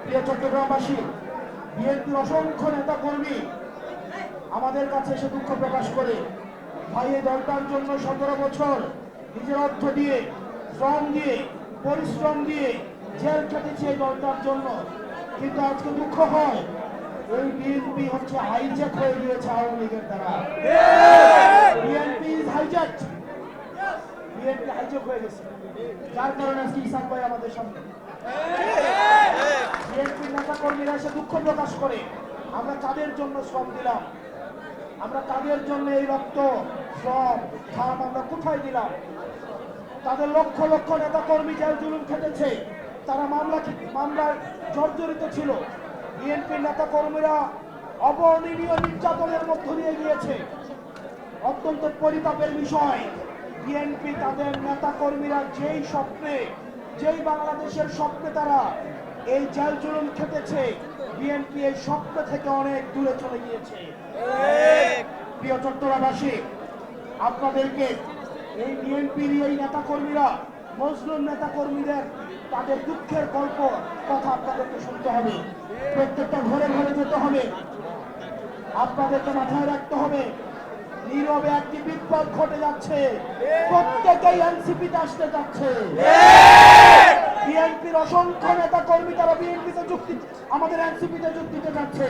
প্রিয় চট্টগ্রামবাসী, বিএনপির অসংখ্য নেতা কর্মী আমাদের কাছে এসে দুঃখ প্রকাশ করে, ভাই এই দলটার জন্য 17 বছর নিজের অর্থ দিয়ে, শ্রম দিয়ে, পরিশ্রম দিয়ে জেল খেটেছে এই দলটার জন্য, কিন্তু আজকে দুঃখ হয় এই বিএনপি হচ্ছে হাইজ্যাক হয়ে গিয়েছে আওয়ামী লীগের দ্বারা। বিএনপি হাইজ্যাক হয়ে গেছে, যার কারণে আজকে ইসাক ভাই আমাদের সামনে। বিএনপির নেতা কর্মীরা এসে দুঃখ প্রকাশ করে, আমরা কাদের জন্য শ্রম দিলাম, আমরা কাদের জন্য এই রক্ত, শ্রম, ঘাম আমরা কোথায় দিলাম? তাদের লক্ষ লক্ষ নেতা কর্মী জেল জুলুম খেটেছে, তারা মামলায় জর্জরিত ছিল। বিএনপির নেতা কর্মীরা অবর্ণনীয় নির্যাতনের মধ্য দিয়ে গিয়েছে। অত্যন্ত পরিতাপের বিষয়, বিএনপি তাদের নেতা কর্মীরা যেই স্বপ্নে, যেই বাংলাদেশের স্বপ্নে তারা এই জেল জুলুম খেটেছে, বিএনপি এই স্বপ্ন থেকে অনেক দূরে চলে গিয়েছে। প্রিয় চট্টগ্রামবাসী, আপনাদেরকে এই বিএনপির এই নেতা কর্মীরা, মজলুম নেতা কর্মীদের তাদের দুঃখের গল্প কথা আপনাদেরকে শুনতে হবে। প্রত্যেকটা ঘরে ঘরে যেতে হবে, আপনাদেরকে মাথায় রাখতে হবে নীরবে একটি বিপ্লব ঘটে যাচ্ছে, প্রত্যেকেই এনসিপিতে আসতে যাচ্ছে। বিএনপির অসংখ্য নেতা কর্মী তারা বিএনপিতে আমাদের এনসিপিতে যোগ দিতে যাচ্ছে।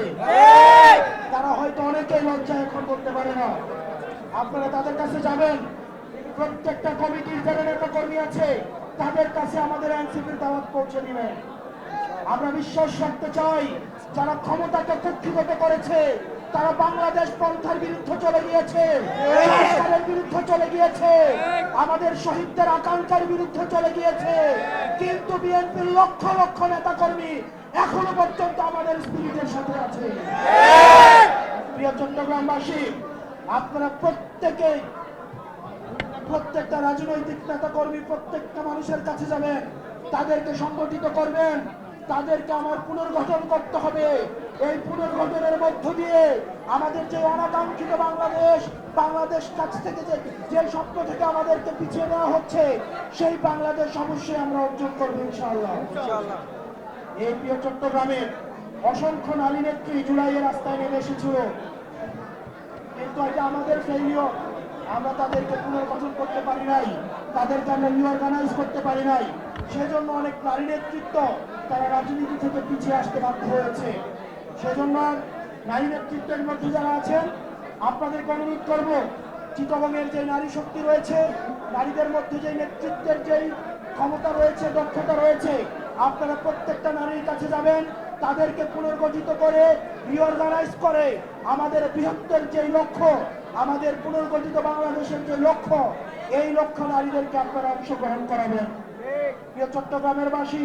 তারা হয়তো অনেকেই লজ্জা এখন করতে পারে না। আপনারা তাদের কাছে যাবেন, প্রত্যেকটা কমিটির যারা নেতা কর্মী আছে তাদের কাছে আমাদের এনসিপির দাওয়াত পৌঁছে দিবেন। আমরা বিশ্বাস রাখতে চাই, যারা ক্ষমতাকে কুক্ষিগত করেছে তারা বাংলাদেশ পন্থার বিরুদ্ধে চলে গিয়েছে, সরকারের বিরুদ্ধে চলে গিয়েছে, আমাদের শহীদদের আকাঙ্ক্ষার বিরুদ্ধে চলে গিয়েছে, কিন্তু বিএনপির লক্ষ লক্ষ নেতা কর্মী এখনো পর্যন্ত আমাদের স্পিরিটের সাথে আছে। প্রিয় চট্টগ্রামবাসী, আপনারা প্রত্যেকটা রাজনৈতিক নেতা কর্মী প্রত্যেকটা মানুষের কাছে যাবেন, তাদেরকে সংগঠিত করবেন, তাদেরকে আমার পুনর্গঠন করতে হবে। এই পুনর্গঠনের মধ্য দিয়ে আমাদের যে অনাকাঙ্ক্ষিত বাংলাদেশ কাছ থেকে যে স্বপ্ন থেকে আমাদেরকে পিছিয়ে নেওয়া হচ্ছে, সেই বাংলাদেশ অবশ্যই আমরা অর্জন করবো ইনশাআল্লাহ। এই প্রিয় চট্টগ্রামের অসংখ্য নারী নেত্রী জুলাইয়ের রাস্তায় নেমে এসেছিল, কিন্তু এটা আমাদের ফেইলিওর। আমরা তাদেরকে পুনর্গঠন করতে পারি নাই, তাদেরকে আমরা রিঅর্গানাইজ করতে পারি নাই। সেজন্য অনেক নারী নেতৃত্ব তারা রাজনীতি থেকে পিছিয়ে আসতে বাধ্য হয়েছে। সেজন্য নারী নেতৃত্বের মধ্যে যারা আছেন, আপনাদেরকে অনুরোধ করব, চিটাগংয়ের যে নারী শক্তি রয়েছে, নারীদের মধ্যে যে নেতৃত্বের যেই ক্ষমতা রয়েছে, দক্ষতা রয়েছে, আপনারা প্রত্যেকটা নারীর কাছে যাবেন, তাদেরকে পুনর্গঠিত করে, রিঅর্গানাইজ করে আমাদের বৃহত্তর যে লক্ষ্য, আমাদের পুনর্গঠিত বাংলাদেশের যে লক্ষ্য, এই লক্ষ্য নারীদেরকে আপনারা অংশগ্রহণ করাবেন। প্রিয় চট্টগ্রামের বাসী,